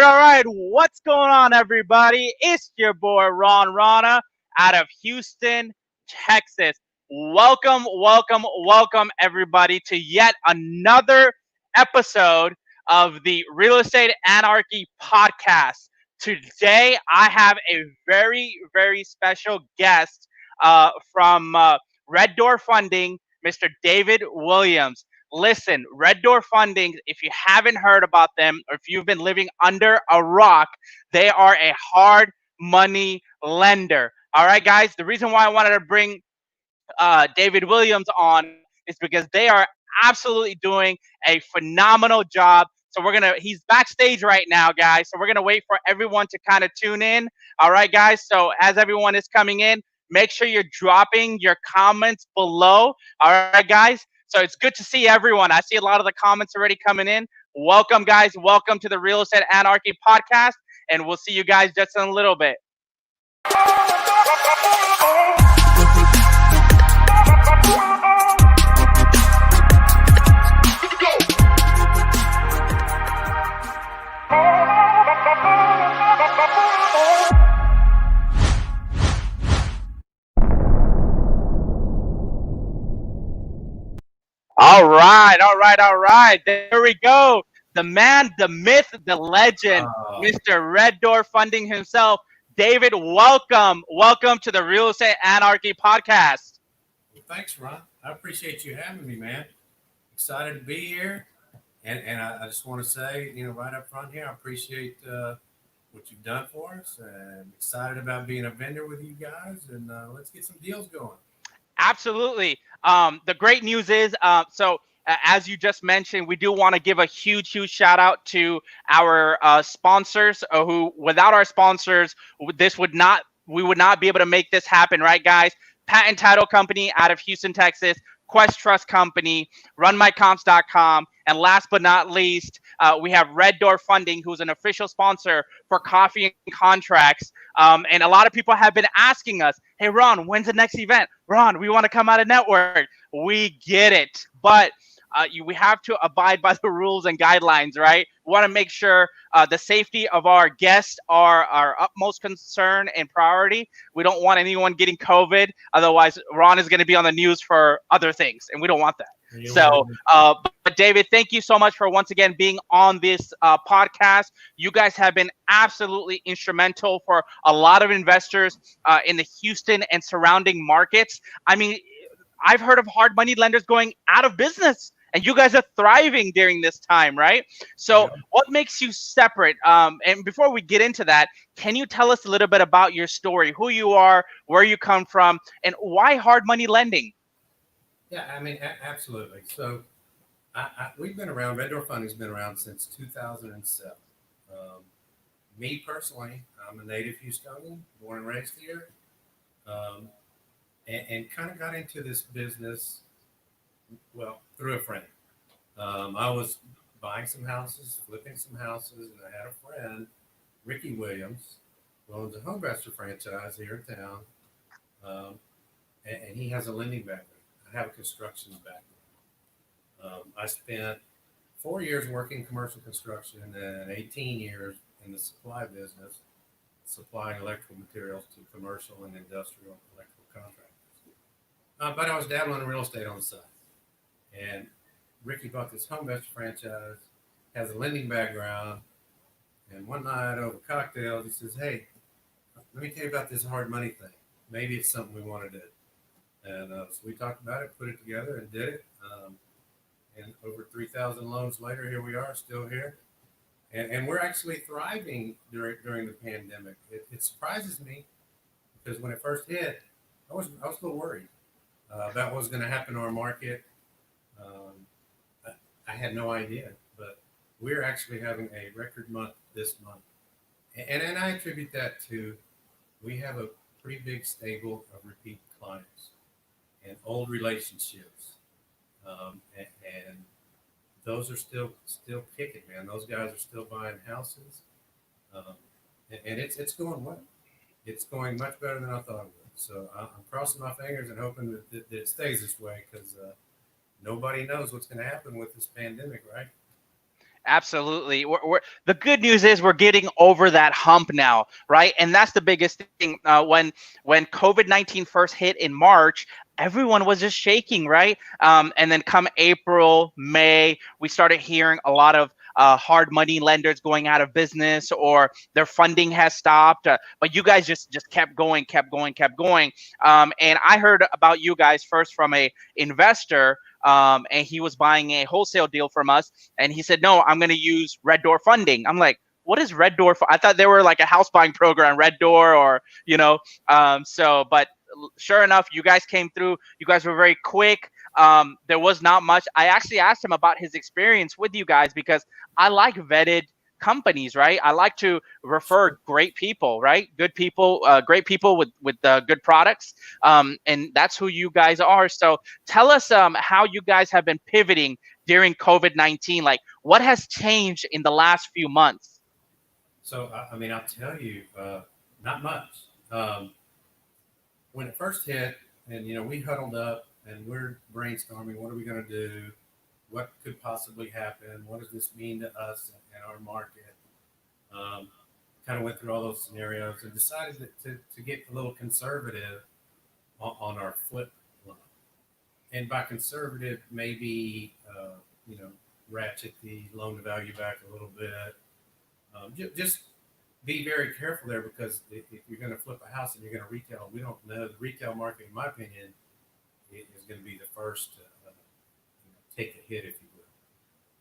All right. What's going on, everybody? It's your boy Ron Rana out of Houston, Texas. Welcome, everybody, to yet another episode of the Real Estate Anarchy podcast. Today, I have a very special guest from Red Door Funding, Mr. David Williams. Listen, Red Door Funding, if you haven't heard about them or if you've been living under a rock, they are a hard money lender. All right, guys, the reason why I wanted to bring David Williams on is because they are absolutely doing a phenomenal job. So he's backstage right now, guys. So we're going to wait for everyone to kind of tune in. All right, guys. So as everyone is coming in, make sure you're dropping your comments below. All right, guys. So it's good to see everyone. I see a lot of the comments already coming in. Welcome, guys. Welcome to the Real Estate Anarchy podcast. And we'll see you guys just in a little bit. All right. There we go. The man, the myth, the legend, Mr. Red Door Funding himself. David, welcome to the Real Estate Anarchy podcast. Well, thanks, Ron. I appreciate you having me, man. Excited to be here. And I just want to say, right up front here, I appreciate what you've done for us. I'm excited about being a vendor with you guys. And let's get some deals going. Absolutely. The great news is, as you just mentioned, we do want to give a huge shout out to our sponsors who, without our sponsors, we would not be able to make this happen, right, guys? Patent Title Company out of Houston, Texas, Quest Trust Company, RunMyComps.com, and last but not least, we have Red Door Funding, who's an official sponsor for Coffee and Contracts. And a lot of people have been asking us, hey, Ron, when's the next event? Ron, we want to come out of network. We get it. But we have to abide by the rules and guidelines, right? We want to make sure the safety of our guests are our utmost concern and priority. We don't want anyone getting COVID. Otherwise, Ron is going to be on the news for other things, and we don't want that. But David, thank you so much for once again being on this podcast. You guys have been absolutely instrumental for a lot of investors in the Houston and surrounding markets. I mean, I've heard of hard money lenders going out of business, and you guys are thriving during this time, right? So what makes you separate? And before we get into that, can you tell us a little bit about your story, who you are, where you come from, and why hard money lending? Yeah, I mean, absolutely. So we've been around, Red Door Funding's been around since 2007. Me personally, I'm a native Houstonian, born and raised here, and kind of got into this business, well, through a friend. I was buying some houses, flipping some houses, and I had a friend, Ricky Williams, who owns a Homebester franchise here in town, and he has a lending background. I have a construction background. I spent 4 years working commercial construction and 18 years in the supply business, supplying electrical materials to commercial and industrial electrical contractors. But I was dabbling in real estate on the side. And Ricky bought this HomeVest franchise, has a lending background, and one night over cocktails, he says, "Hey, let me tell you about this hard money thing. Maybe it's something we want to do." And so we talked about it, put it together, and did it. And over 3,000 loans later, here we are, still here. And we're actually thriving during the pandemic. It surprises me because when it first hit, I was a little worried about what was going to happen to our market. I had no idea, but we're actually having a record month this month. And I attribute that to we have a pretty big stable of repeat clients and old relationships. And those are still kicking, man. Those guys are still buying houses. Um, and it's going well. It's going much better than I thought it would. So I'm crossing my fingers and hoping that it stays this way because nobody knows what's going to happen with this pandemic, right? Absolutely. The good news is we're getting over that hump now, right? And that's the biggest thing. When COVID-19 first hit in March, everyone was just shaking, right? And then come April, May, we started hearing a lot of hard money lenders going out of business or their funding has stopped. But you guys just kept going, kept going, kept going. And I heard about you guys first from a investor, and he was buying a wholesale deal from us, and he said, "No, I'm going to use Red Door funding." I'm like, "What is Red Door?" I thought they were like a house buying program, Red Door, or but sure enough, you guys came through. You guys were very quick. There was not much. I actually asked him about his experience with you guys because I like vetted companies, right? I like to refer Sure. great people, right? Good people, great people with good products, and that's who you guys are. So tell us how you guys have been pivoting during COVID-19. Like, what has changed in the last few months? So, I mean, I'll tell you, not much. Um, when it first hit, and we huddled up and we're brainstorming, what are we going to do? What could possibly happen? What does this mean to us and our market? Um, Kind of went through all those scenarios and decided to get a little conservative on our flip loan. And by conservative, maybe ratchet the loan to value back a little bit. Just be very careful there because if you're going to flip a house and you're going to retail, we don't know the retail market. In my opinion, is going to be the first to take a hit, if you will.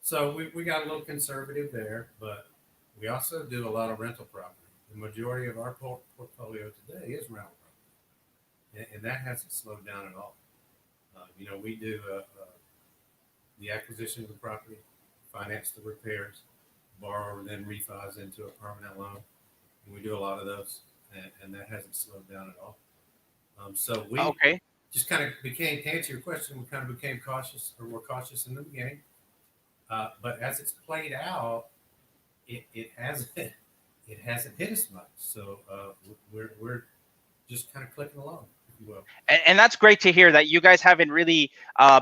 So we got a little conservative there, but we also do a lot of rental property. The majority of our portfolio today is rental property, and that hasn't slowed down at all. We do the acquisition of the property, finance the repairs, borrower then refis into a permanent loan, and we do a lot of those, and that hasn't slowed down at all. So we Okay. just kind of became, to answer your question, we kind of became cautious or more cautious in the beginning. But as it's played out, it hasn't it hasn't hit us much. So we're just kind of clicking along, if you will. And that's great to hear that you guys haven't really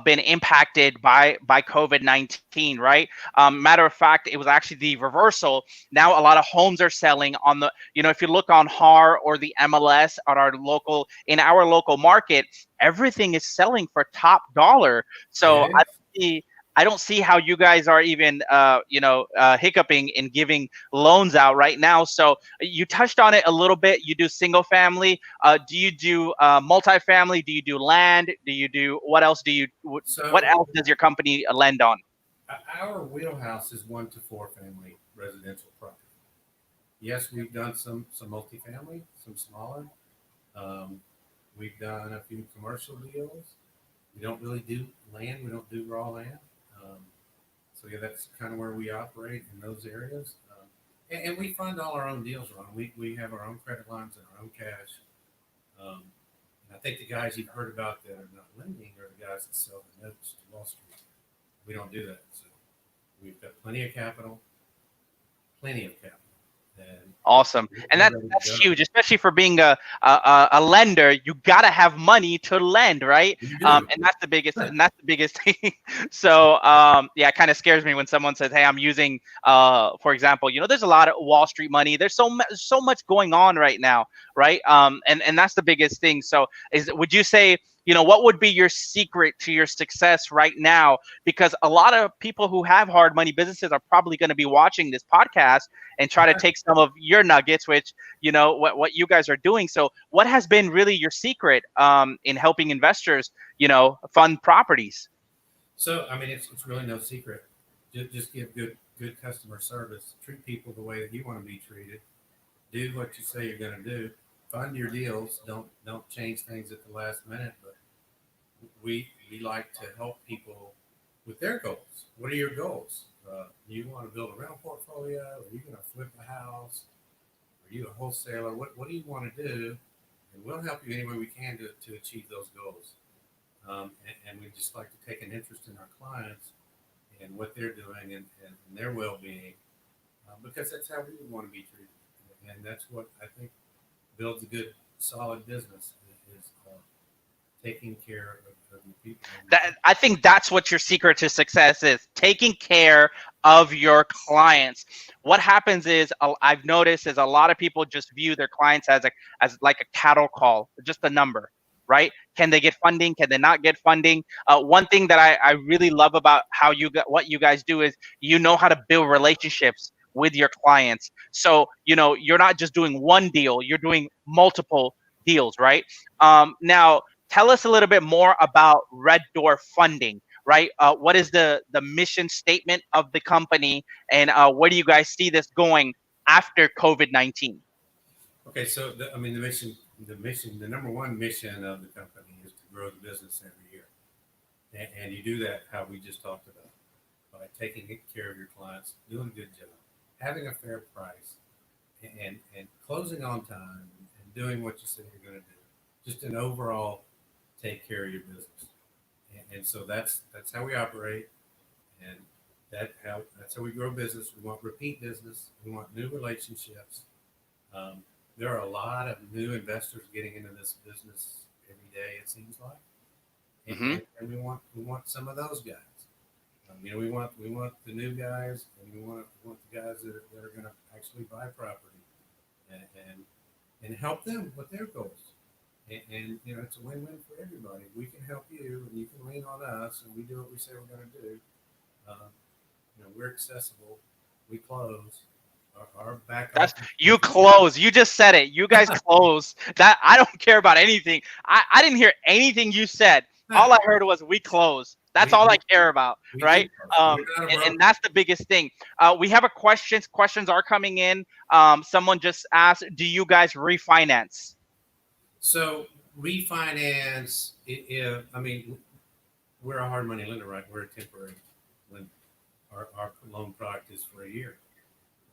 been impacted by COVID-19, right? Matter of fact, it was actually the reversal. Now a lot of homes are selling on the, if you look on HAR or the MLS at in our local market, everything is selling for top dollar. It So is. I don't see how you guys are even hiccuping in giving loans out right now. So you touched on it a little bit. You do single family. Do you do multifamily? Do you do land? Do you do what else? What So else does your company lend on? our wheelhouse is 1 to 4 family residential property. Yes, we've done some multifamily, some smaller. Um, we've done a few commercial deals. We don't really do land. We don't do raw land. Um, so yeah, that's kind of where we operate in those areas. And we fund all our own deals, Ron. We have our own credit lines and our own cash. Um, and I think the guys you've heard about that are not lending are the guys that sell the notes to Wall Street. We don't do that. So we've got plenty of capital, and Awesome. And We're that ready to that's go. huge, especially for being a lender. You got to have money to lend, right? You do. And that's the biggest thing. So yeah, it kind of scares me when someone says, "Hey, I'm using for example, there's a lot of Wall Street money. There's so much going on right now, right? And that's the biggest thing. So would you say, what would be your secret to your success right now? Because a lot of people who have hard money businesses are probably going to be watching this podcast and try to take some of your nuggets, which what you guys are doing. So what has been really your secret in helping investors fund properties? So, I mean, it's really no secret. Just give good customer service. Treat people the way that you want to be treated. Do what you say you're going to do. Fund your deals. Don't change things at the last minute. But we like to help people with their goals. What are your goals? You want to build a rental portfolio? Are you going to flip a house? Are you a wholesaler? What do you want to do? And we'll help you any way we can to achieve those goals. And we just like to take an interest in our clients and what they're doing and their well-being, because that's how we would want to be treated, and that's what I think builds a good, solid business is taking care of your people. That I think that's what your secret to success is: taking care of your clients. What happens is, I've noticed is a lot of people just view their clients as like a cattle call, just a number, right? Can they get funding? Can they not get funding? One thing that I really love about what you guys do is how to build relationships with your clients. So you're not just doing one deal; you're doing multiple deals, right? Now tell us a little bit more about Red Door Funding, right? What is the mission statement of the company, and where do you guys see this going after COVID-19? Okay, so I mean the number one mission of the company is to grow the business every year, and you do that how we just talked about, by taking good care of your clients, doing a good job, having a fair price, and closing on time, and doing what you say you're going to do. Just an overall take care of your business, and so that's how we operate, and that's how we grow business. We want repeat business. We want new relationships. Um, there are a lot of new investors getting into this business every day. It seems like, Hmm. and we want some of those guys. We want the new guys, and we want the guys that are going to actually buy property, and, and and help them with their goals. And it's a win-win for everybody. We can help you, and you can lean on us, and we do what we say we're going to do. Um, we're accessible. We close. Our back That's office. you close. You just said it. You guys close. That I don't care about anything. I didn't hear anything you said. All I heard was we close. That's we, all I we, care about, we do right? close. We're not a And broker. that's the biggest thing. We have a questions. Questions are coming in. Someone just asked, do you guys refinance? So refinance. I mean, we're a hard money lender, right? We're a temporary lender. Our loan product is for a year.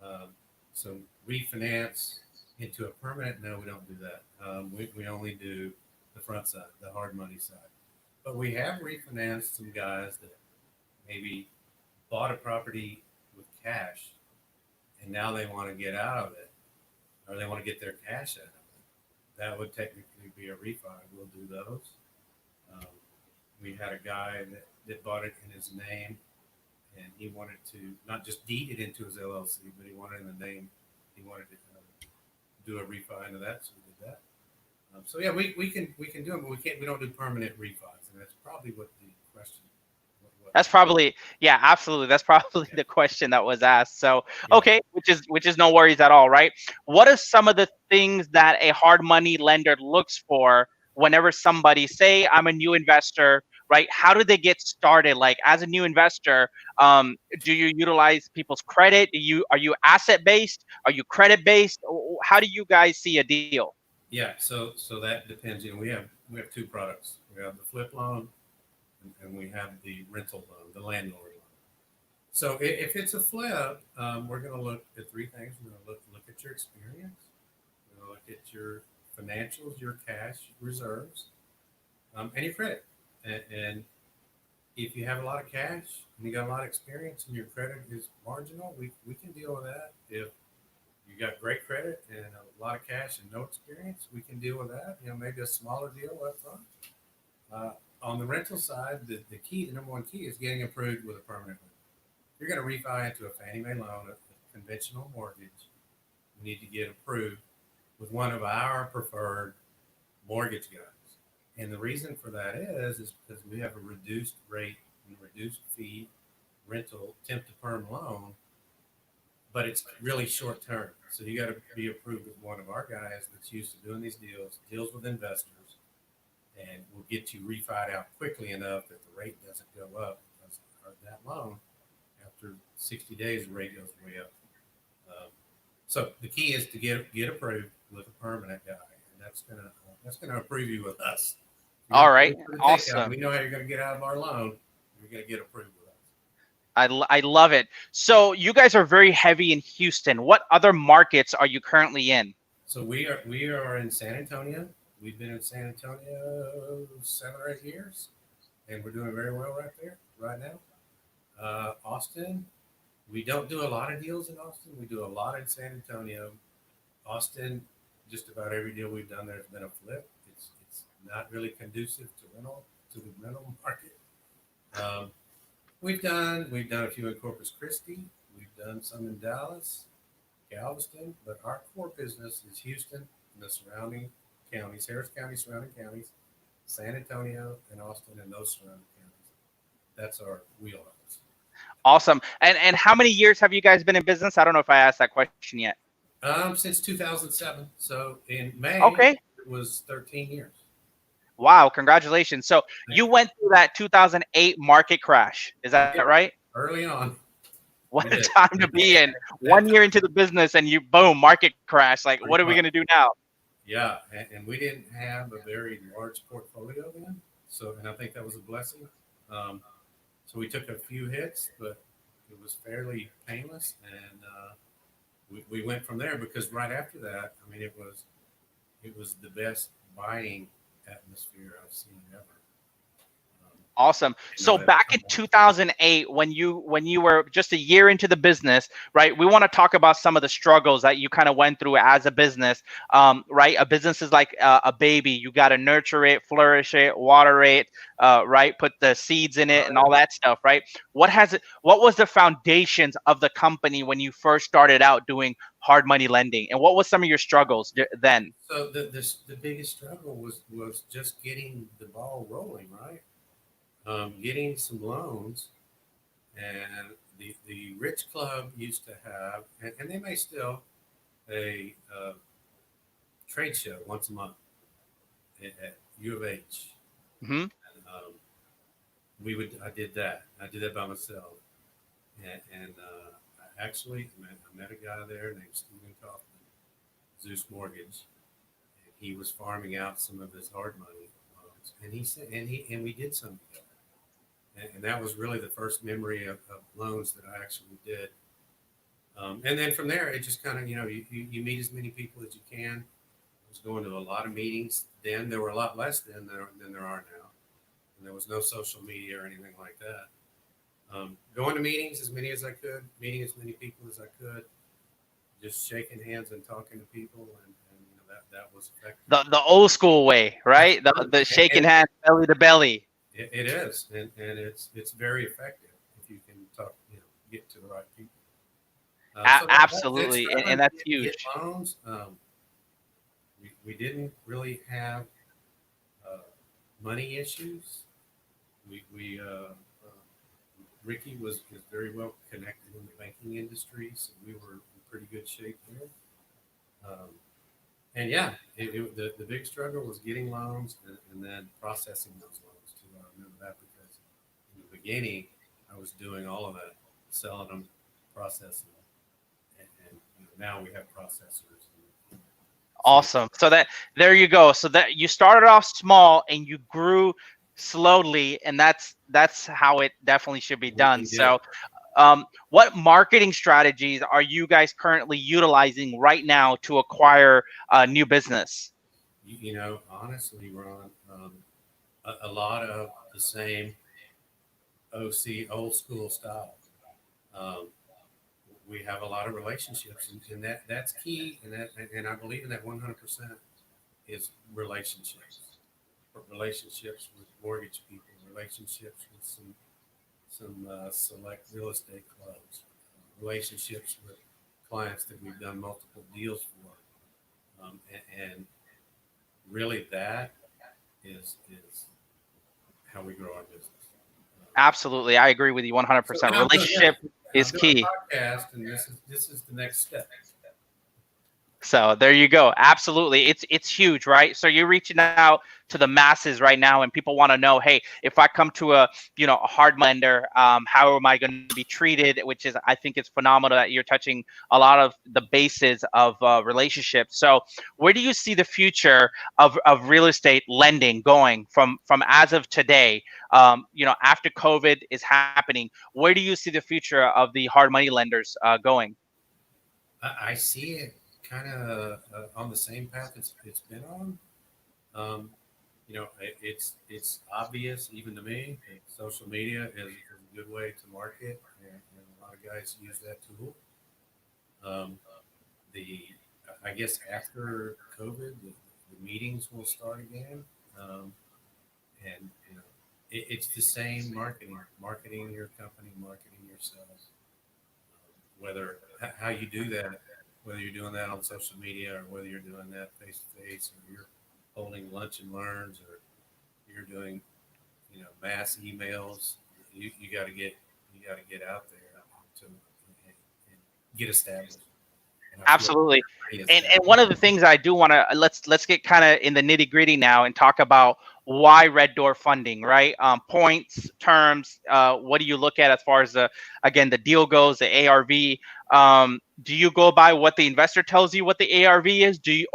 Um, so refinance into a permanent, no, we don't do that. We only do the front side, the hard money side. But we have refinanced some guys that maybe bought a property with cash and now they want to get out of it, or they want to get their cash out of it. That would technically be a refi. We'll do those. Um, we had a guy that bought it in his name, and he wanted to not just deed it into his LLC, but he wanted in the name. He wanted to do a refi into that, so we did that. So yeah, we can do them, but we don't do permanent refis, and that's probably what the question. What That's probably, yeah, absolutely. That's probably yeah, the question that was asked. So, yeah. okay, which is no worries at all, right? What are some of the things that a hard money lender looks for whenever somebody, say, I'm a new investor, right? How do they get started? Like as a new investor, do you utilize people's credit? Are you asset based? Are you credit based? How do you guys see a deal? Yeah, so that depends. We have two products. We have the flip loan, and we have the rental loan, the landlord loan. So if it's a flip, we're going to look at three things. We're going to look at your experience. We're going to look at your financials, your cash reserves, and your credit. And if you have a lot of cash and you got a lot of experience and your credit is marginal, we can deal with that. If you got great credit and a lot of cash and no experience, we can deal with that. Maybe a smaller deal up front. Uh, on the rental side, the key, the number one key is getting approved with a permanent loan. If you're going to refi into a Fannie Mae loan, a conventional mortgage, you need to get approved with one of our preferred mortgage guys. And the reason for that is because we have a reduced rate and reduced fee rental temp to perm loan, but it's really short term. So you got to be approved with one of our guys that's used to doing these deals, deals with investors, and will get you refied out quickly enough that the rate doesn't go up because of that loan. After 60 days, the rate goes way up. So the key is to get approved with a permanent guy, and that's gonna approve you with us. You're All gonna pay right. for the takeout. Awesome. We know how you're gonna get out of our loan. You're gonna get approved with us. I love it. So you guys are very heavy in Houston. What other markets are you currently in? So we are in San Antonio. We've been in San Antonio 7 or 8 years, and we're doing very well right there right now. Austin, we don't do a lot of deals in Austin. We do a lot in San Antonio. Austin, just about every deal we've done there has been a flip. It's not really conducive to the rental market. Um, we've done a few in Corpus Christi. We've done some in Dallas, Galveston, but our core business is Houston and the surrounding counties, Harris County, surrounding counties, San Antonio, and Austin, and those surrounding counties. That's our wheelhouse. Awesome. And how many years have you guys been in business? I don't know if I asked that question yet. Since 2007. So in May, Okay. it was 13 years. Wow, congratulations. So Thank you went through that 2008 market crash. Is you. that right? Early on, What we a did. time to be in. That 1 year into the business and you boom, market crash. Like, pretty what are we much. gonna do now? Yeah, and we didn't have a very large portfolio then, and I think that was a blessing. Um, so we took a few hits, but it was fairly painless, and we went from there because right after that, I mean, it was the best buying atmosphere I've seen ever. Awesome. You know So that back in 2008, when you were just a year into the business, right? We want to talk about some of the struggles that you kind of went through as a business, right? A business is like a baby. You got to nurture it, flourish it, water it, right? Put the seeds in it and all that stuff, right? What was the foundations of the company when you first started out doing hard money lending, and what was some of your struggles then? So the biggest struggle was just getting the ball rolling, right? Getting some loans, and the Rich Club used to have, and they may still, a trade show once a month at U of H. Hmm. And, I did that. I did that by myself, and I met a guy there named Stephen Kaufman, Zeus Mortgage, and he was farming out some of his hard money loans, and he said, and we did some together. And that was really the first memory of loans that I actually did. And then from there, it just kind of, you meet as many people as you can. I was going to a lot of meetings. Then there were a lot less than there are now. And there was no social media or anything like that. Going to meetings as many as I could, meeting as many people as I could, just shaking hands and talking to people. And that was effective. The old school way, right? The shaking And hands, belly to belly. it is, and it's very effective if you can talk, get to the right people. So that Absolutely, and struggling that's to get huge. loans, we didn't really have uh, money issues. Ricky was very well connected in the banking industry, so we were in pretty good shape there. Um, and yeah, the big struggle was getting loans and then processing those loans too. I remember that because in the beginning, I was doing all of that, selling them, processing them, and now we have processors. So Awesome. So that there you go. So that you started off small and you grew slowly, and that's how it definitely should be done. we did. So, what marketing strategies are you guys currently utilizing right now to acquire new business? Honestly, Ron, a lot of the same OC old school style. Um, we have a lot of relationships, and that's key. And I believe in that 100% is relationships, relationships with mortgage people, relationships with some select real estate clubs, relationships with clients that we've done multiple deals for, and really that is how we grow our business. Absolutely, I agree with you So 100%. and I'm doing Relationship and is I'm doing key. a podcast, and this is the next step. So there you go. Absolutely. It's huge, right? So you're reaching out to the masses right now and people want to know, hey, if I come to a hard lender, how am I going to be treated? Which is, I think it's phenomenal that you're touching a lot of the bases of relationships. So where do you see the future of real estate lending going from as of today? After COVID is happening, where do you see the future of the hard money lenders going? I see it kind of on the same path it's been on. Um, it's obvious even to me that social media is a good way to market, and a lot of guys use that tool. Um, the I guess after COVID, the meetings will start again, and it's the same marketing your company, marketing yourself. Whether how you do that, whether you're doing that on social media or whether you're doing that face to face, or you're holding lunch and learns, or you're doing mass emails. You got to get out there to and get established. And I feel Absolutely. pretty And established. one of the things I do want to let's get kind of in the nitty gritty now and talk about why red door funding, right? Points, terms. What do you look at as far as the deal goes, the ARV? Do you go by what the investor tells you what the ARV is? Do you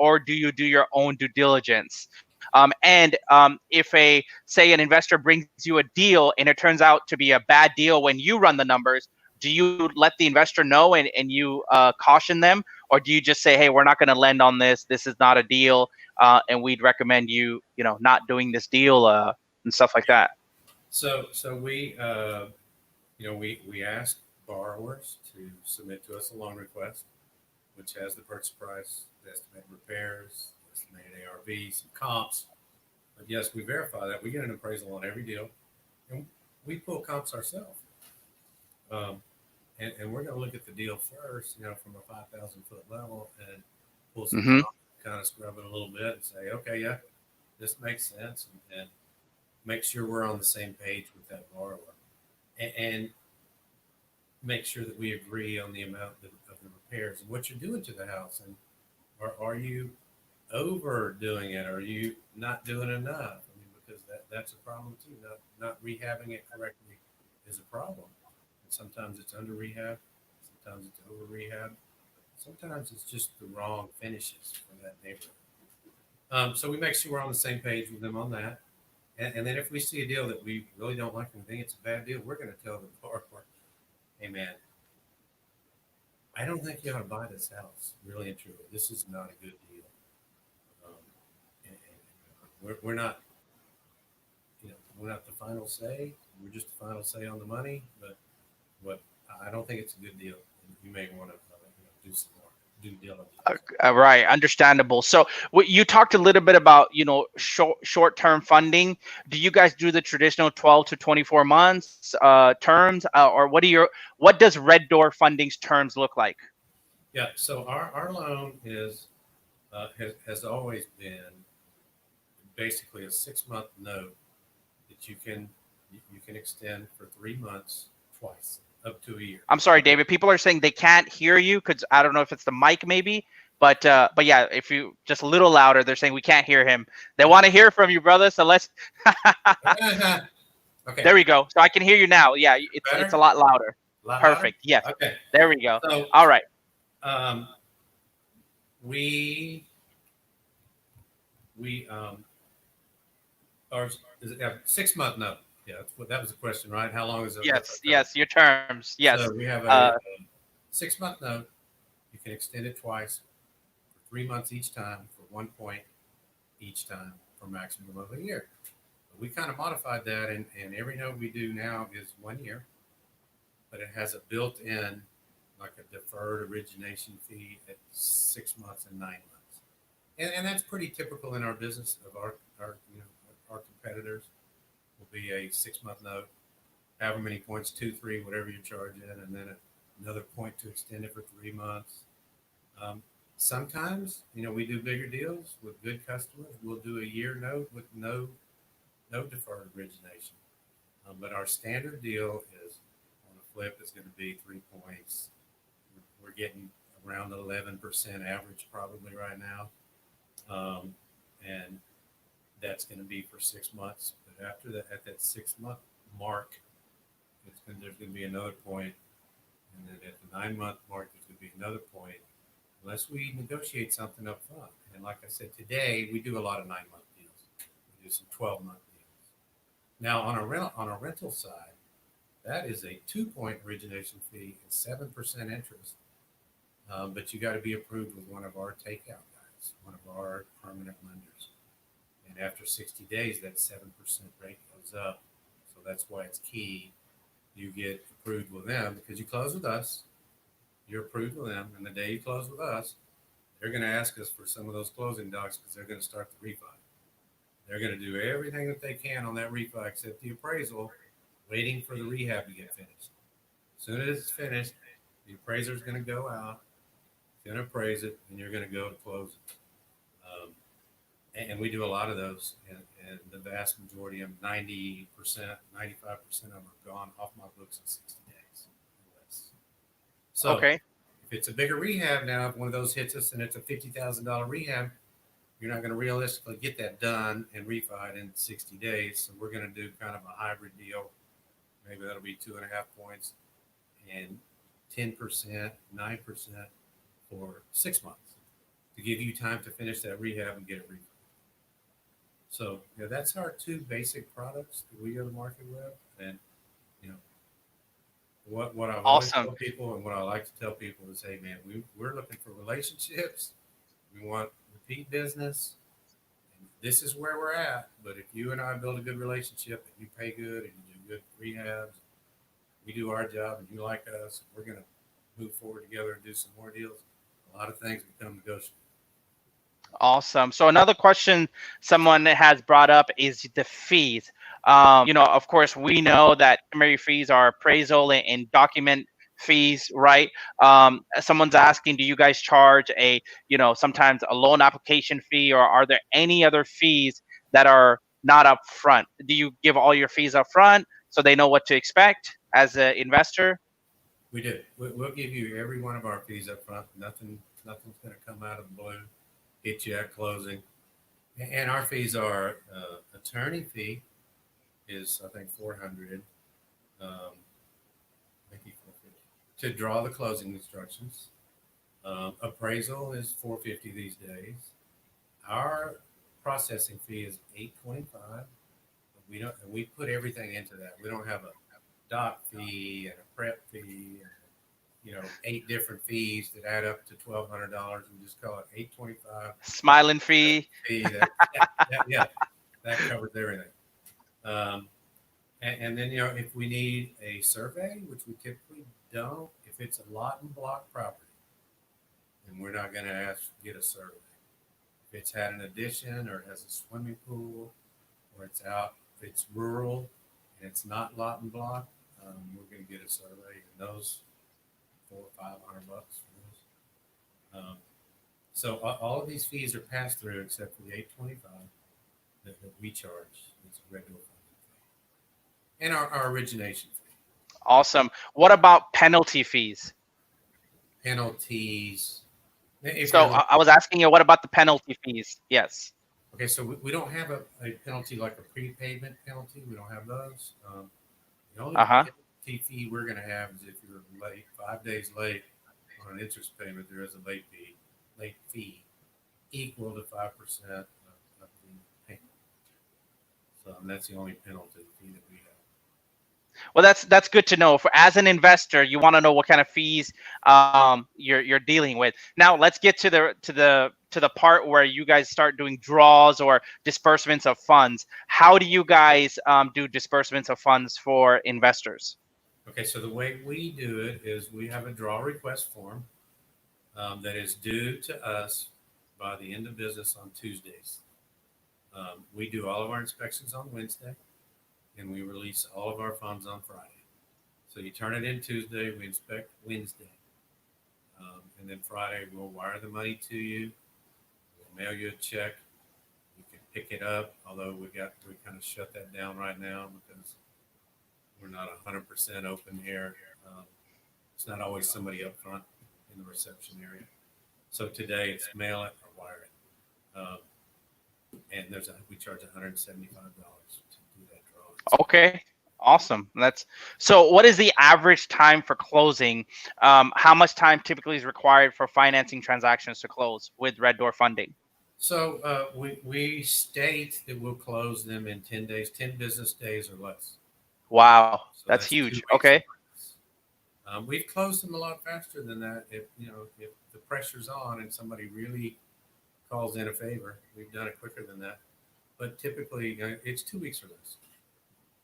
do your own due diligence? And if say an investor brings you a deal and it turns out to be a bad deal when you run the numbers, do you let the investor know and you caution them, or do you just say, hey, we're not going to lend on this, this is not a deal, and we'd recommend you not doing this deal, and stuff like that? So we ask borrowers to submit to us a loan request, which has the purchase price, the estimated repairs, estimated ARV, some comps. But yes, we verify that. We get an appraisal on every deal, and we pull comps ourselves. Um, and we're going to look at the deal first, from a 5,000 foot level, and pull some Hmm. comps, kind of scrub it a little bit, and say, okay, yeah, this makes sense, and make sure we're on the same page with that borrower, and make sure that we agree on the amount of the repairs and what you're doing to the house, and are you overdoing it? Are you not doing enough? I mean, because that's a problem too. Not rehabbing it correctly is a problem. And sometimes it's under rehab, sometimes it's over rehab, sometimes it's just the wrong finishes for that neighborhood. So we make sure we're on the same page with them on that. And then if we see a deal that we really don't like and we think it's a bad deal, we're going to tell the borrower, hey man, I don't think you ought to buy this house. Really and truly, this is not a good deal. Um, and we're not, we're not the final say. We're just the final say on the money. But I don't think it's a good deal. You may want to do some more due diligence. Right, understandable. So you talked a little bit about short-term funding. Do you guys do the traditional 12 to 24 months terms, or what does red door funding's terms look like? Yeah. So our loan has always been basically a 6 month note that you can extend for 3 months twice, up to a year. I'm sorry, David. People are saying they can't hear you because I don't know if it's the mic, maybe. But yeah, if you just a little louder, they're saying we can't hear him. They want to hear from you, brother. So let's. Okay. There we go. So I can hear you now. Yeah, it's a Better? lot louder. A lot louder? Perfect. Yes. Okay. There we go. So All right. um, we we or is it 6 month note? Yeah, that was the question, right? How long is it? What's our Yes. term? Yes. Your terms. Yes. So we have a Uh, 6 month note. You can extend it twice for 3 months each time for 1 point each time for maximum of a year. We kind of modified that, and every note we do now is 1 year, but it has a built-in like a deferred origination fee at 6 months and 9 months. And that's pretty typical in our business of our our competitors will be a 6 month note, however many points, two, three, whatever you charge in, and then another point to extend it for 3 months. Um, Sometimes, we do bigger deals with good customers. We'll do a year note with no deferred origination. But our standard deal is on a flip is going to be 3 points. We're getting around 11% average probably right now, and that's going to be for 6 months. But after that, at that 6 month mark, there's going to be another point, and then at the 9 month mark, there's going to be another point, unless we negotiate something up front. And like I said, today we do a lot of 9 month deals. We do some 12-month deals. Now on a rental side, that is a 2 point origination fee and 7% interest. But you got to be approved with one of our takeout guys, one of our permanent lenders. And after 60 days, that 7% rate goes up. So that's why it's key. You get approved with them because you close with us. You're approved with them. And the day you close with us, they're going to ask us for some of those closing docs because they're going to start the refi. They're going to do everything that they can on that refi except the appraisal, waiting for the rehab to get finished. As soon as it's finished, the appraiser is going to go out, going to appraise it, and you're going to go to close it. And we do a lot of those, and the vast majority of them, 90%, 95% of them are gone off my books in 60 days or less. So Okay. if it's a bigger rehab now, if one of those hits us and it's a $50,000 rehab, you're not going to realistically get that done and refied in 60 days. So we're going to do kind of a hybrid deal. Maybe that'll be 2.5 points and 10%, 9% for 6 months to give you time to finish that rehab and get it refied. So that's our two basic products that we go to market with. And what I've always Awesome. told people and what I like to tell people is, hey man, we're looking for relationships. We want repeat business. And this is where we're at. But if you and I build a good relationship and you pay good and you do good rehabs, we do our job and you like us, we're going to move forward together and do some more deals. A lot of things become negotiable. Awesome. So another question someone has brought up is the fees. Of course, we know that primary fees are appraisal and document fees, right? Someone's asking, do you guys charge sometimes a loan application fee, or are there any other fees that are not up front? Do you give all your fees up front so they know what to expect as an investor? We do. We'll give you every one of our fees up front. Nothing's going to come out of the blue. Hit you at closing. And our fees are attorney fee is I think $400. Maybe $450 to draw the closing instructions. Appraisal is $450 these days. Our processing fee is $825. We don't. And we put everything into that. We don't have a doc fee and a prep fee and 8 different fees that add up to $1,200. We just call it $825. Smiling fee. That covers everything. And then if we need a survey, which we typically don't, if it's a lot and block property, then we're not going to ask to get a survey. If it's had an addition or it has a swimming pool, or it's rural and it's not lot and block, we're going to get a survey, and those $400 or $500 for those. So all of these fees are passed through except for the $825 that we charge. It's a regular funding fee, and our origination fee. Awesome. What about penalty fees? Penalties. So I was asking you, what about the penalty fees? Yes. Okay, so we don't have a penalty like a prepayment penalty. We don't have those. The only penalty fee we're going to have is if you're late, 5 days late on an interest payment, there is a late fee equal to 5% of the payment. So that's the only penalty fee that we have. Well, that's good to know. As an investor, you want to know what kind of fees you're dealing with. Now, let's get to the part where you guys start doing draws or disbursements of funds. How do you guys do disbursements of funds for investors? Okay, so the way we do it is we have a draw request form that is due to us by the end of business on Tuesdays. We do all of our inspections on Wednesday, and we release all of our funds on Friday. So you turn it in Tuesday, we inspect Wednesday, and then Friday we'll wire the money to you. We'll mail you a check. You can pick it up, although we kind of shut that down right now because we're not 100% open here. Um, it's not always somebody up front in the reception area. So today it's mail it or wire it. And we charge $175 to do that draw. Okay, awesome. That's so. What is the average time for closing? How much time typically is required for financing transactions to close with Red Door funding? So we state that we'll close them in 10 days, 10 business days or less. Wow, So that's that's huge. 2 weeks or Okay. less. We've closed them a lot faster than that. If the pressure's on and somebody really calls in a favor, we've done it quicker than that. But typically, it's 2 weeks or less.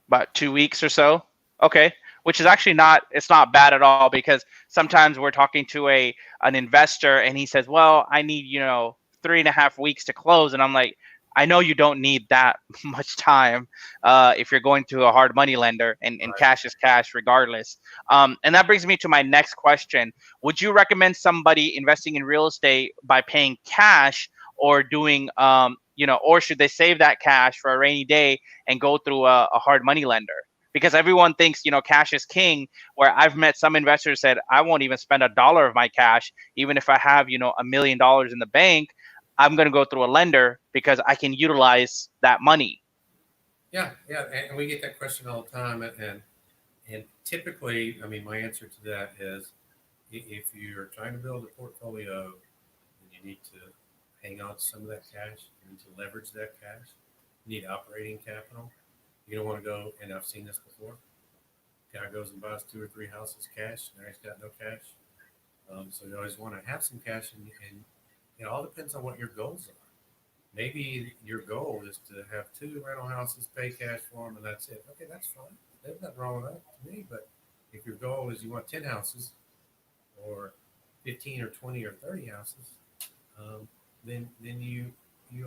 About 2 weeks or so. Okay, which is actually not, it's not bad at all, because sometimes we're talking to an investor and he says, well, I need 3.5 weeks to close, and I'm like, I know you don't need that much time if you're going to a hard money lender, and Right. cash is cash regardless. And that brings me to my next question. Would you recommend somebody investing in real estate by paying cash, or doing or should they save that cash for a rainy day and go through a hard money lender? Because everyone thinks cash is king, where I've met some investors said, I won't even spend a dollar of my cash, even if I have $1 million in the bank. I'm going to go through a lender because I can utilize that money. Yeah, yeah, and we get that question all the time, and typically, I mean, my answer to that is, if you're trying to build a portfolio, then you need to hang on to some of that cash. You need to leverage that cash. You need operating capital. You don't want to go, and I've seen this before. Guy goes and buys 2 or 3 houses cash. Now he's got no cash. So you always want to have some cash, and it all depends on what your goals are. Maybe your goal is to have 2 rental houses, pay cash for them, and that's it. Okay, that's fine. There's nothing wrong with that to me. But if your goal is you want 10 houses, or 15 or 20 or 30 houses, um, then you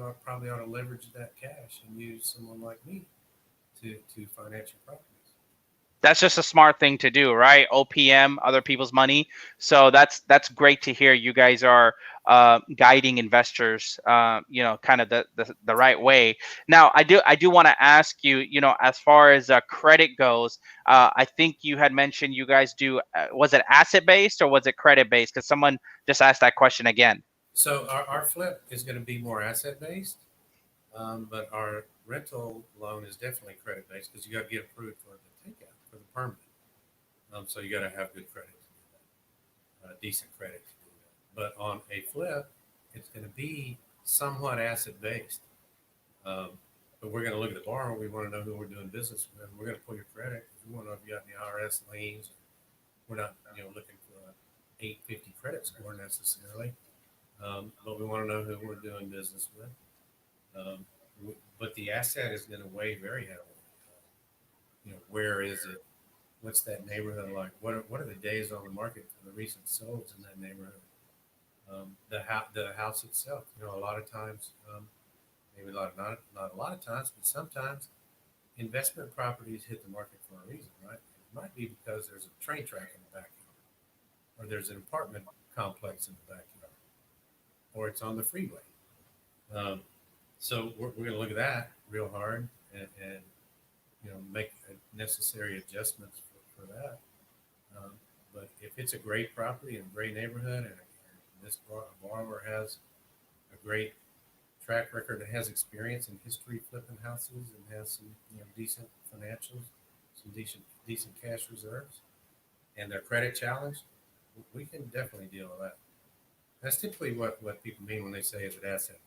are probably ought to leverage that cash and use someone like me to finance your properties. That's just a smart thing to do, right? OPM, other people's money. So that's great to hear. You guys are guiding investors, kind of the right way. Now, I do want to ask you, as far as credit goes, I think you had mentioned you guys do. Was it asset based or was it credit based? Because someone just asked that question again. So our flip is going to be more asset based, but our rental loan is definitely credit based because you got to get approved for the takeout for the permit. So you got to have good credit to do that, decent credit to do that. But on a flip, it's going to be somewhat asset based. Um, but we're going to look at the borrower. We want to know who we're doing business with. We're going to pull your credit. We want to know if you got any IRS liens. We're not, looking for a 850 credit score necessarily, but we want to know who we're doing business with. Um, but the asset is going to weigh very heavily. Where is it? What's that neighborhood like? What are the days on the market for the recent solds in that neighborhood? The house itself. A lot of times, maybe not a lot of times, but sometimes investment properties hit the market for a reason, right? It might be because there's a train track in the backyard, or there's an apartment complex in the backyard, or it's on the freeway. Um, so we're going to look at that real hard, and make necessary adjustments for that. Um, but if it's a great property in a great neighborhood, and this borrower has a great track record and has experience in history flipping houses and has some decent financials, some decent cash reserves, and their credit challenged, we can definitely deal with that. That's typically what people mean when they say it's an asset base.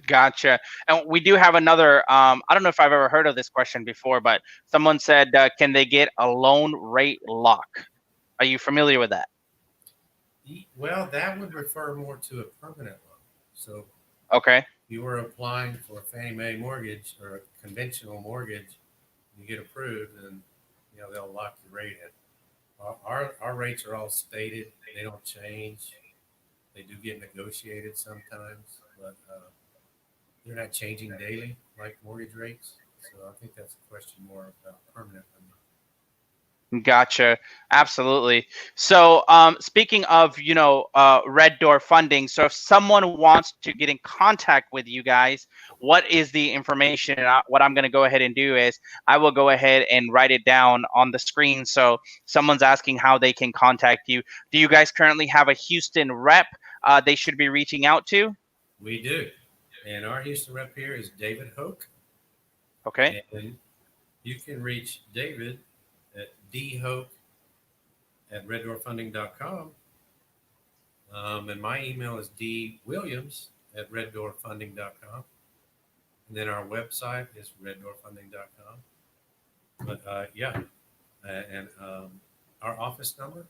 Gotcha. And we do have another. I don't know if I've ever heard of this question before, but someone said, can they get a loan rate lock? Are you familiar with that? Well, that would refer more to a permanent loan. So Okay. you were applying for a Fannie Mae mortgage or a conventional mortgage, you get approved, and they'll lock your rate in. Our rates are all stated; they don't change. They do get negotiated sometimes, but they're not changing daily like mortgage rates. So I think that's a question more about permanent lending. Gotcha. Absolutely. So, speaking of, Red Door funding, so if someone wants to get in contact with you guys, what is the information? And what I'm going to go ahead and do is I will go ahead and write it down on the screen. So someone's asking how they can contact you. Do you guys currently have a Houston rep they should be reaching out to? We do, and our Houston rep here is David Hoke, Okay. and you can reach David at dhoke at reddoorfunding.com. And my email is dwilliams at reddoorfunding.com. And then our website is reddoorfunding.com. But yeah, and our office number,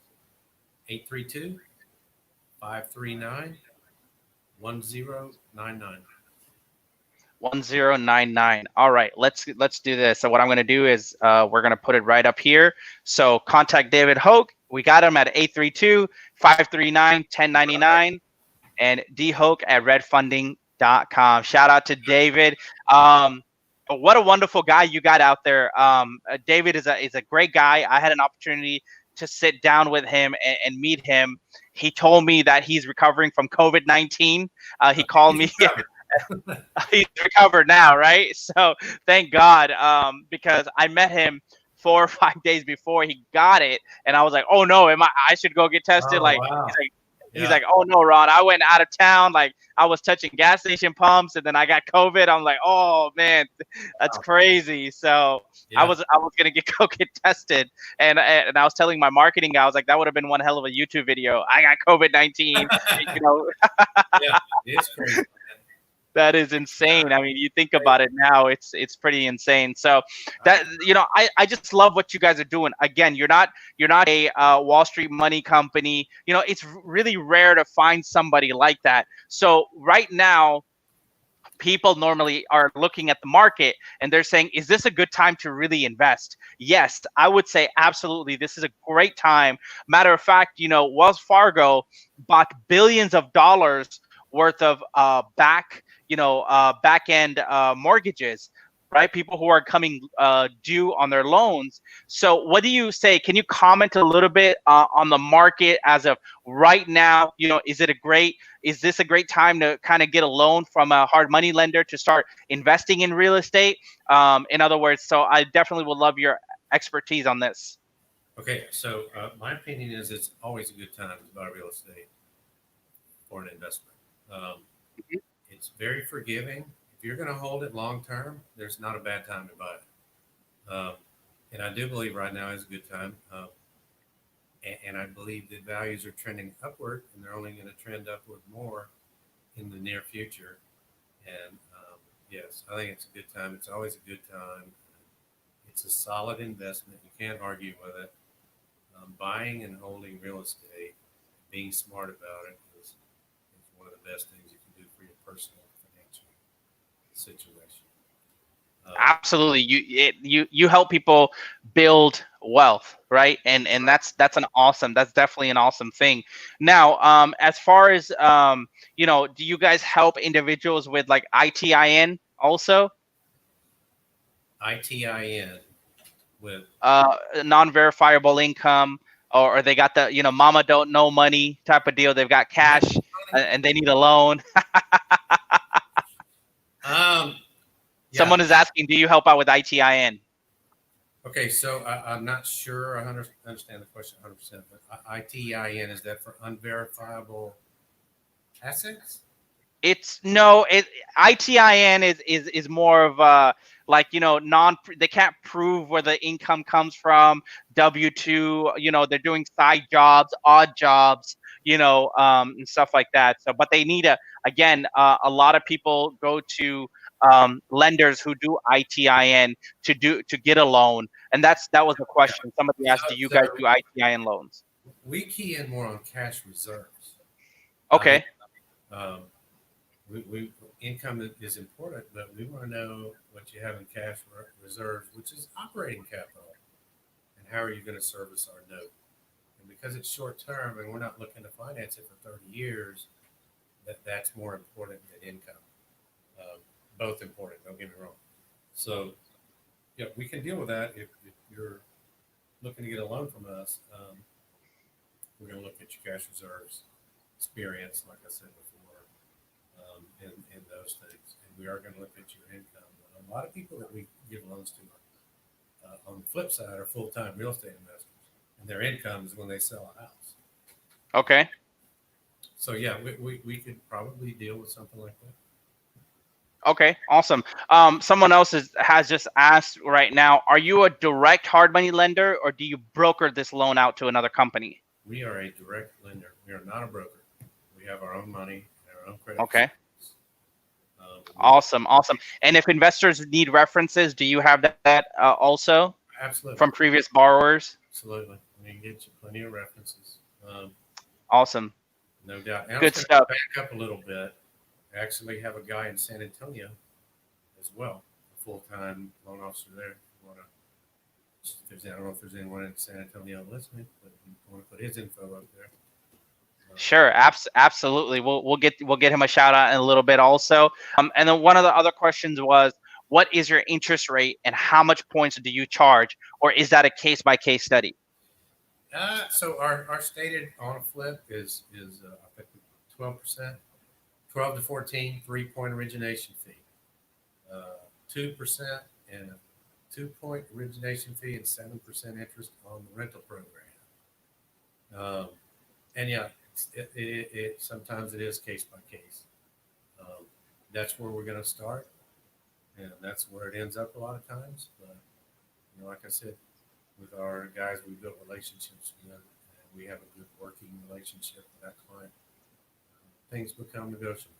832-539-1099. 1099. All right, let's do this. So what I'm going to do is we're going to put it right up here. So contact David Hoke. We got him at 832-539-1099 and dhoke at redfunding.com. Shout out to David. What a wonderful guy you got out there. David is a great guy. I had an opportunity to sit down with him and meet him. He told me that he's recovering from COVID-19. He called me. He's recovered now, right? So thank God, because I met him 4 or 5 days before he got it, and I was like, "Oh no, I should go get tested?" Oh, Like wow. he's like, "Oh no, Ron, I went out of town. Like I was touching gas station pumps, and then I got COVID." I'm like, "Oh man, that's Wow. crazy." So I Yeah. was gonna go get tested, and I was telling my marketing guy, I was like, "That would have been one hell of a YouTube video. I got COVID-19." You know, Yeah, it's crazy. that is insane. I mean, you think about it now, it's pretty insane. So that I just love what you guys are doing. Again, you're not a Wall Street money company. It's really rare to find somebody like that. So right now, people normally are looking at the market and they're saying, is this a good time to really invest? Yes, I would say absolutely. This is a great time. Matter of fact, Wells Fargo bought billions of dollars worth of back end mortgages, right? People who are coming due on their loans. So what do you say? Can you comment a little bit on the market as of right now? Is this a great time to kind of get a loan from a hard money lender to start investing in real estate? In other words, so I definitely would love your expertise on this. Okay, so my opinion is it's always a good time to buy real estate for an investment. Um, it's very forgiving. If you're going to hold it long term, there's not a bad time to buy it. And I do believe right now is a good time. And I believe that values are trending upward, and they're only going to trend upward more in the near future. And yes, I think it's a good time. It's always a good time. It's a solid investment. You can't argue with it. Buying and holding real estate, being smart about it is one of the best things you can do for your personal financial situation. Absolutely. You help people build wealth, right? And Right. that's definitely an awesome thing. Now, as far as do you guys help individuals with like ITIN also? ITIN with Non-verifiable income, or they got the mama don't know money type of deal. They've got no cash money. and they need a loan. Um, yeah. Someone is asking, do you help out with ITIN? Okay, so I'm not sure I understand the question 100%, but ITIN, is that for unverifiable assets? It's no, ITIN is more of like they can't prove where the income comes from. W-2, they're doing side jobs, odd jobs, and stuff like that. So, but they need a lot of people go to lenders who do ITIN to get a loan, and that was the Yeah. question. Somebody So, asked, do you guys so do ITIN loans? we key in more on cash reserves. I mean, Okay. um, we income is important, but we want to know what you have in cash reserves, which is operating capital, and and how are you going to service our note? And because it's short term and we're not looking to finance it for 30 years, that's more important than income. Both important, don't get me wrong. So, yeah, we can deal with that if you're looking to get a loan from us. We're going to look at your cash reserves, experience, like I said before, and those things. And we are going to look at your income. A lot of people that we give loans to on the flip side are full-time real estate investors, and their income is when they sell a house. Okay. So yeah, we could probably deal with something like that. Okay, awesome. Someone else has just asked right now, are you a direct hard money lender or do you broker this loan out to another company? We are a direct lender. We are not a broker. We have our own money and our own credit. Okay. Awesome. And if investors need references, do you have that also? Absolutely. From previous borrowers? Absolutely. We can get you plenty of references. Awesome. No doubt. And Good I was stuff. back up a little bit. I actually have a guy in San Antonio as well, a full-time loan officer there. I don't know if there's anyone in San Antonio listening, but you want to put his info up there. Sure, absolutely. We'll get him a shout out in a little bit also. And then one of the other questions was, what is your interest rate and how much points do you charge, or is that a case by case study? So our stated on a flip is 12%, 12 to 14, 3-point origination fee, 2% and a 2-point origination fee and 7% interest on the rental program. And yeah, it sometimes it is case by case. That's where we're going to start, and that's where it ends up a lot of times. But like I said, with our guys, we built relationships with, and we have a good working relationship with that client. Things become negotiable.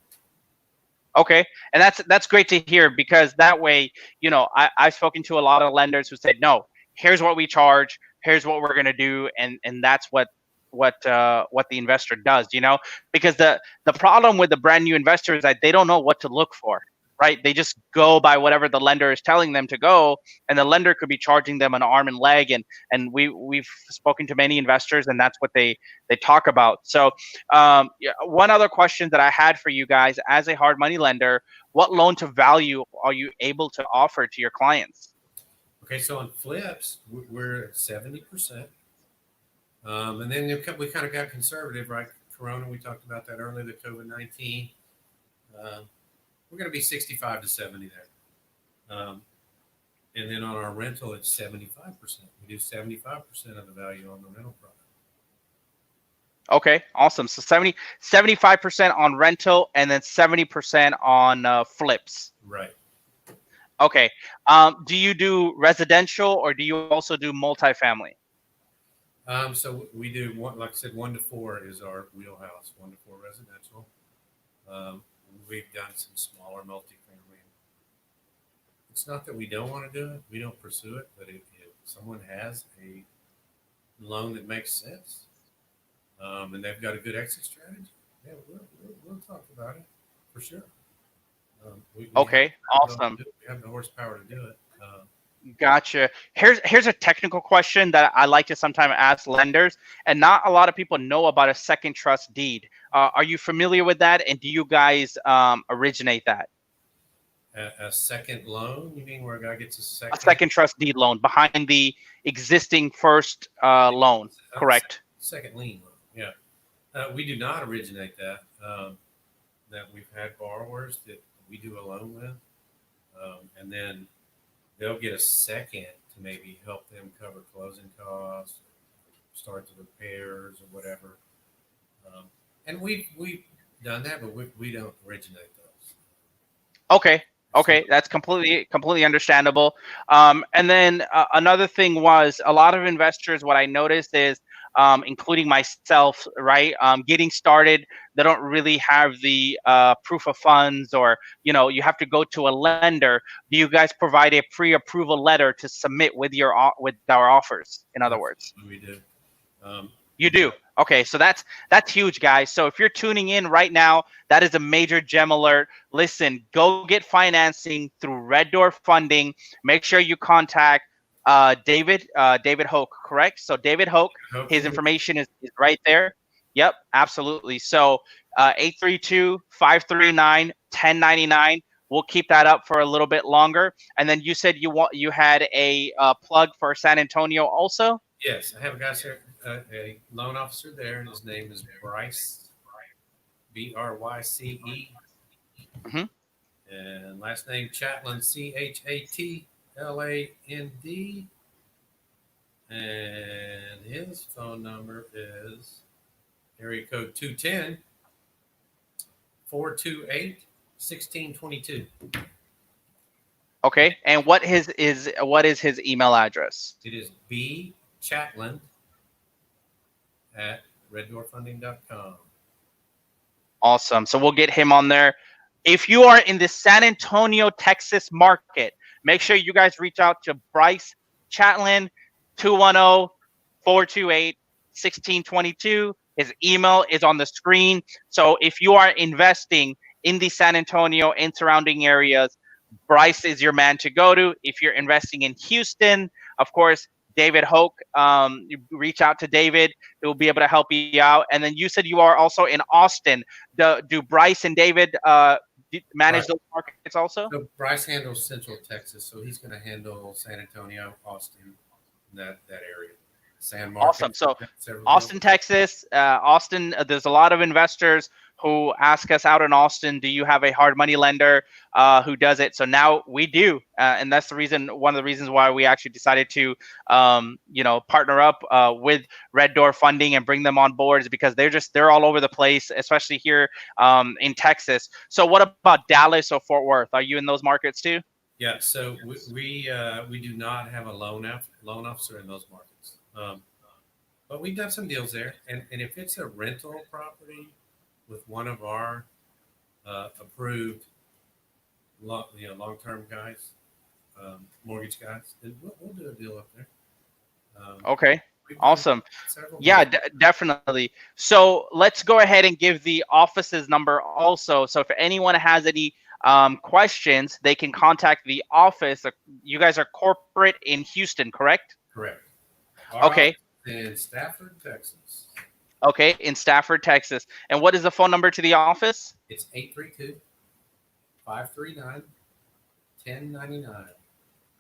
Okay, and that's great to hear, because that way, I've spoken to a lot of lenders who said, no, here's what we charge, here's what we're gonna do, and that's what the investor does, because the problem with the brand new investor is that they don't know what to look for, right? They just go by whatever the lender is telling them to go, and the lender could be charging them an arm and leg, and we've spoken to many investors, and that's what they talk about. So one other question that I had for you guys, as a hard money lender, what loan to value are you able to offer to your clients? Okay, so on flips, we're at 70%. And then we kind of got conservative, right? Corona, we talked about that earlier, the COVID-19. We're going to be 65 to 70 there. And then on our rental, it's 75%. We do 75% of the value on the rental product. Okay, awesome. So 75% on rental, and then 70% on flips. Right. Okay. Do you do residential, or do you also do multifamily? So we do like I said, 1 to 4 is our wheelhouse. 1 to 4 residential. We've done some smaller multifamily. It's not that we don't want to do it; we don't pursue it. But if someone has a loan that makes sense, and they've got a good exit strategy, yeah, we'll talk about it for sure. Okay, awesome. We have the horsepower to do it. Gotcha. Here's a technical question that I like to sometimes ask lenders, and not a lot of people know about a second trust deed. Are you familiar with that, and do you guys originate that? A second loan? You mean where a guy gets A second trust deed loan behind the existing first loan, correct? Second lien loan, yeah. We do not originate that. That we've had borrowers that we do a loan with, and then they'll get a second to maybe help them cover closing costs, start the repairs or whatever. And we've done that, but we don't originate those. Okay, that's completely understandable. And then another thing was, a lot of investors, what I noticed is, including myself, right, getting started, they don't really have the proof of funds, or you have to go to a lender. Do you guys provide a pre-approval letter to submit with our offers? In other words, we do. You do. Okay, so that's huge, guys. So if you're tuning in right now, that is a major gem alert. Listen, go get financing through Red Door Funding. Make sure you contact David Hoke, correct? So David Hoke, his Hopefully, information is right there. Yep, absolutely. So 832-539-1099. We'll keep that up for a little bit longer. And then you said you had a plug for San Antonio also. yes, I have a guy here, a loan officer there, and his name is Bryce, Bryce, Hmm. and last name Chatland, Chatland, and his phone number is area code 210-428-1622. Okay. And what is his email address? It is B Chatland at reddoorfunding.com. Awesome. So we'll get him on there. If you are in the San Antonio, Texas market, make sure you guys reach out to Bryce Chatlin, 210-428-1622. His email is on the screen. So if you are investing in the San Antonio and surrounding areas, Bryce is your man to go to. If you're investing in Houston, of course, David Hoke, you reach out to David. He will be able to help you out. And then you said you are also in Austin. Do Bryce and David manage Right. those markets also? So Bryce handles Central Texas, so he's going to handle San Antonio, Austin, that area. San Awesome. Marcos. So Several Austin, deals. Texas, Austin, there's a lot of investors who ask us out in Austin, do you have a hard money lender who does it? So now we do. And that's one of the reasons why we actually decided to, partner up with Red Door Funding and bring them on board is because they're all over the place, especially here in Texas. So what about Dallas or Fort Worth? Are you in those markets too? Yeah, so we do not have a loan officer in those markets, but we've done some deals there. And if it's a rental property with one of our approved long term guys, mortgage guys, then we'll do a deal up there. Okay. We've done Awesome. several Yeah, deals. definitely. So let's go ahead and give the office's number also. So if anyone has any questions, they can contact the office. You guys are corporate in Houston, correct? Correct. Our Okay. office is in Stafford, Texas. Okay, in Stafford, Texas. And what is the phone number to the office? It's 832-539-1099.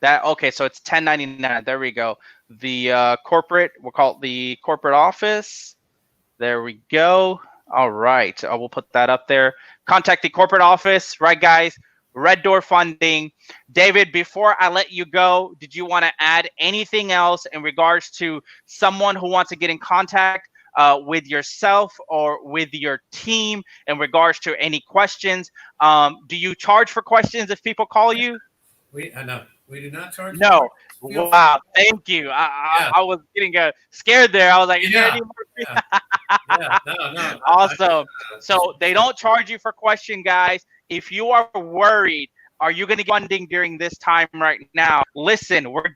Okay, so it's 1099. There we go. The corporate, we'll call it the corporate office. There we go. All right, we'll put that up there. Contact the corporate office, right, guys? Red Door Funding. David, before I let you go, did you want to add anything else in regards to someone who wants to get in contact with yourself or with your team in regards to any questions? Do you charge for questions if people call you? I know we do not charge for No. questions. Feel free. Wow. Thank you. Yeah, I was getting scared there. I was like, is there yeah, any more? yeah, yeah. No. Awesome. So they don't charge you for question, guys. If you are worried, are you going to get funding during this time right now? Listen, we're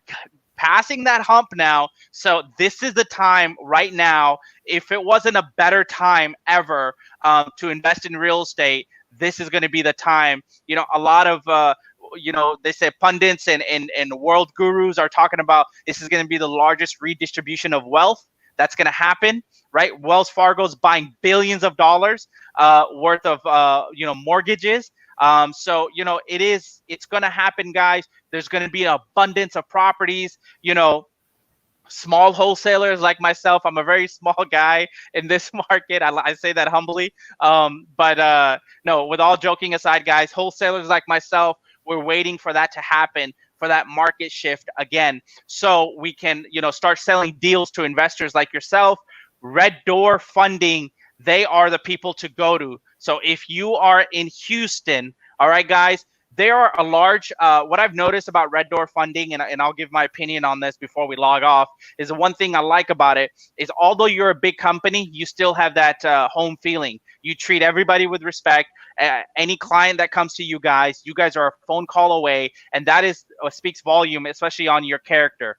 passing that hump now. So this is the time right now. If it wasn't a better time ever to invest in real estate, this is going to be the time. A lot of they say pundits and world gurus are talking about this is going to be the largest redistribution of wealth that's going to happen, right? Wells Fargo's buying billions of dollars worth of mortgages. So it's going to happen, guys. There's going to be an abundance of properties. Small wholesalers like myself. I'm a very small guy in this market. I say that humbly. But no, with all joking aside, guys, wholesalers like myself, we're waiting for that to happen, for that market shift again, so we can, start selling deals to investors like yourself. Red Door Funding, they are the people to go to. So if you are in Houston, all right, guys, they are a large, what I've noticed about Red Door Funding, and I'll give my opinion on this before we log off, is the one thing I like about it is although you're a big company, you still have that home feeling. You treat everybody with respect. Any client that comes to you guys are a phone call away, and that is speaks volume, especially on your character.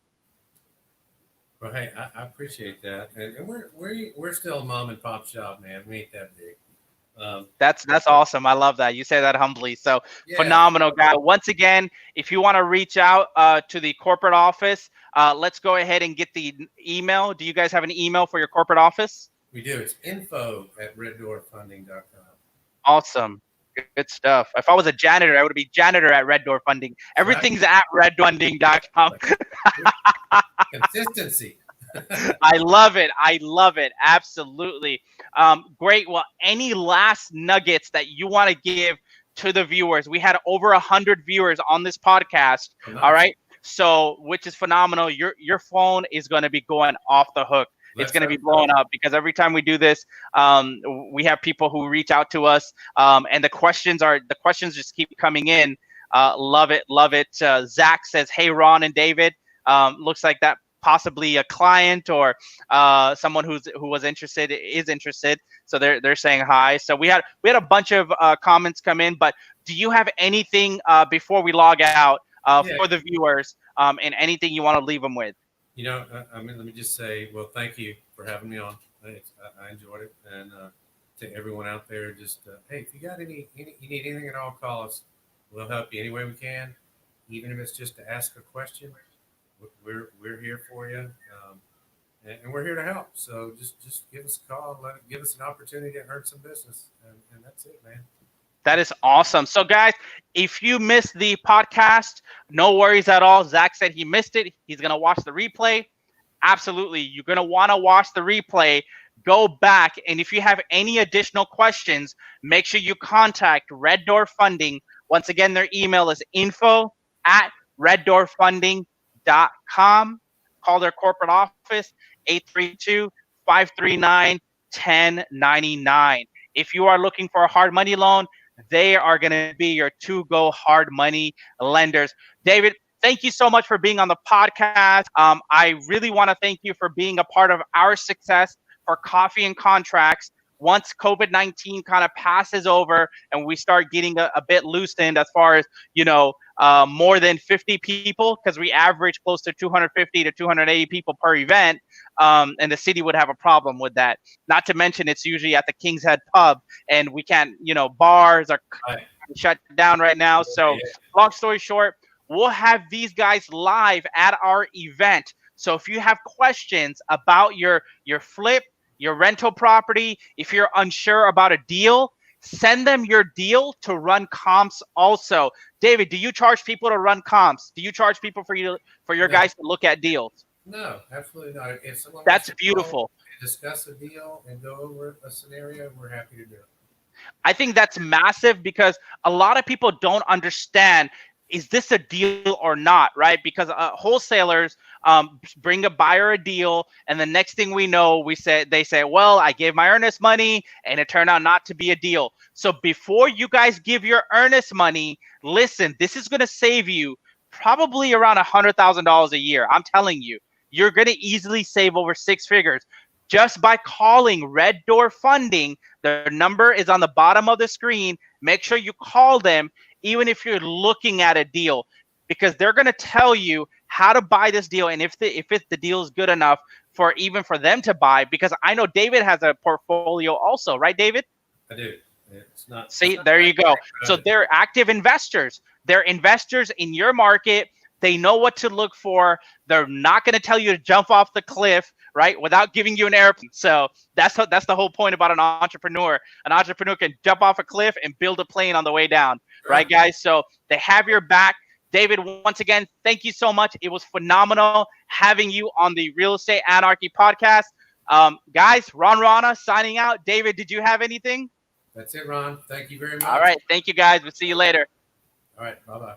Well, hey, I appreciate that, and we're still a mom and pop shop, man. We ain't that big. That's awesome. I love that. You say that humbly. So Yeah, phenomenal, guy. Once again, if you want to reach out to the corporate office, let's go ahead and get the email. Do you guys have an email for your corporate office? we do. It's info@reddoorfunding.com. Awesome. Good stuff. If I was a janitor, I would be janitor at Red Door Funding. Exactly. Everything's at reddoorfunding.com. Consistency. I love it. I love it. Absolutely. Great. Well, any last nuggets that you want to give to the viewers? We had over 100 viewers on this podcast. Oh, All nice. right. So, which is phenomenal. Your phone is going to be going off the hook. It's Let's going to be hope so. blowing up because every time we do this, we have people who reach out to us, and the questions just keep coming in. Love it, love it. Zach says, "Hey, Ron and David, looks like that possibly a client or someone who was interested is interested." So they're saying hi. So we had a bunch of comments come in, but do you have anything before we log out Yeah. for the viewers, and anything you want to leave them with? I mean, let me just say, well, thank you for having me on. I enjoyed it, and to everyone out there, just hey, if you got you need anything at all, call us. We'll help you any way we can, even if it's just to ask a question. We're here for you, and we're here to help. So just give us a call, give us an opportunity to earn some business, and that's it, man. That is awesome. So, guys, if you missed the podcast, no worries at all. Zach said he missed it. He's going to watch the replay. Absolutely. You're going to want to watch the replay. Go back. And if you have any additional questions, make sure you contact Red Door Funding. Once again, their email is info@reddoorfunding.com. Call their corporate office, 832-539-1099. If you are looking for a hard money loan, they are going to be your to-go hard money lenders. David, thank you so much for being on the podcast. I really want to thank you for being a part of our success for Coffee and Contracts. Once COVID-19 kind of passes over and we start getting a bit loosened as far as, more than 50 people, because we average close to 250 to 280 people per event, and the city would have a problem with that. Not to mention it's usually at the King's Head pub, and we can't, bars are Right. shut down right now. So Yeah. long story short, we'll have these guys live at our event. So if you have questions about your flip, your rental property, if you're unsure about a deal, send them your deal to run comps also. David, do you charge people to run comps? Do you charge people for your No, guys to look at deals? no, absolutely not. If someone wants That's to call beautiful. and discuss a deal and go over a scenario, we're happy to do it. I think that's massive because a lot of people don't understand, is this a deal or not, right? Because wholesalers bring a buyer a deal, and the next thing we know, they say, well, I gave my earnest money, and it turned out not to be a deal. So before you guys give your earnest money, listen, this is going to save you probably around $100,000 a year. I'm telling you, you're going to easily save over six figures just by calling Red Door Funding. Their number is on the bottom of the screen. Make sure you call them, even if you're looking at a deal, because they're going to tell you how to buy this deal, and if the deal is good enough for them to buy. Because I know David has a portfolio also, right, David? I do. It's not. See, there you go. So they're active investors. They're investors in your market. They know what to look for. They're not going to tell you to jump off the cliff, right, without giving you an airplane. So that's the whole point about an entrepreneur. An entrepreneur can jump off a cliff and build a plane on the way down, right, guys? So they have your back. David, once again, thank you so much. It was phenomenal having you on the Real Estate Anarchy podcast. Guys, Ron Rana signing out. David, did you have anything? That's it, Ron. Thank you very much. All right. Thank you, guys. We'll see you later. All right. Bye-bye.